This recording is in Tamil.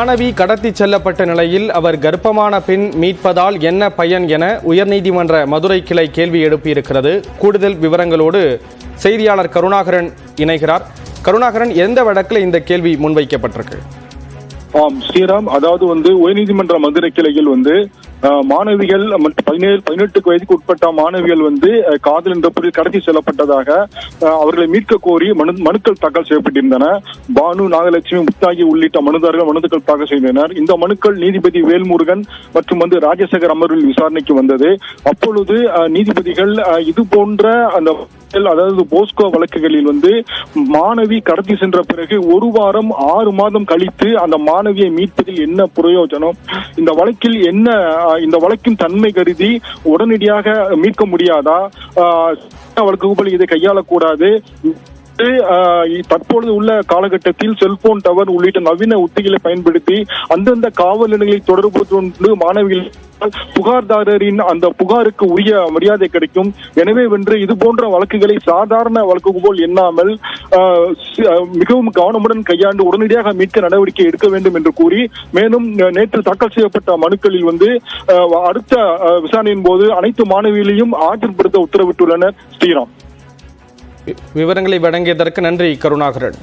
மாணவி கடத்தி செல்லப்பட்ட நிலையில் அவர் கர்ப்பமான பின் மீட்பதால் என்ன பயன் என உயர்நீதிமன்ற மதுரை கிளை கேள்வி எழுப்பியிருக்கிறது. கூடுதல் விவரங்களோடு செய்தியாளர் கருணாகரன் இணைகிறார். கருணாகரன், எந்த வழக்கில் இந்த கேள்வி முன்வைக்கப்பட்டிருக்கு? ஸ்ரீராம், அதாவது உயர்நீதிமன்ற மதுரை கிளையில் மாணவிகள் 18 வயதுக்கு உட்பட்ட மாணவிகள் காதல் என்ற பொருள் கடத்தி செல்லப்பட்டதாக அவர்களை மீட்க கோரி மனுக்கள் தாக்கல் செய்யப்பட்டிருந்தன. பானு, நாகலட்சுமி, முத்தாகி உள்ளிட்ட மனுதாரர்கள் மனுக்கள் தாக்கல் செய்தனர். இந்த மனுக்கள் நீதிபதி வேல்முருகன் மற்றும் ராஜசேகர் அமர்வில் விசாரணைக்கு வந்தது. அப்பொழுது நீதிபதிகள் இது போன்ற அந்த அதாவது போஸ்கோ வழக்குகளில் மாணவி கடத்தி சென்ற பிறகு 1 வாரம் 6 மாதம் கழித்து அந்த மாணவியை மீட்பதில் என்ன பிரயோஜனம், இந்த வழக்கில் என்ன, இந்த வழக்கின் தன்மை கருதி உடனடியாக மீட்க முடியாதா, வழக்குகள் இதை கையாளக்கூடாது. தற்பொழுது உள்ள காலகட்டத்தில் செல்போன் டவர் உள்ளிட்ட நவீன உத்திகளை பயன்படுத்தி அந்தந்த காவல் நிலையங்களை தொடர்பு கொண்டு மாணவிகள் புகார்தாரரின் அந்த புகாருக்கு உரிய மரியாதை கிடைக்கும். எனவே இது போன்ற வழக்குகளை சாதாரண வழக்கு போல் எண்ணாமல் மிகவும் கவனமுடன் கையாண்டு உடனடியாக மீட்க நடவடிக்கை எடுக்க வேண்டும் என்று கூறி, மேலும் நேற்று தாக்கல் செய்யப்பட்ட மனுக்களில் அடுத்த விசாரணையின் போது அனைத்து மாணவிகளையும் ஆஜர்படுத்த உத்தரவிட்டுள்ளனர். ஸ்ரீராம், விவரங்களை வழங்கியதற்கு நன்றி கருணாகரன்.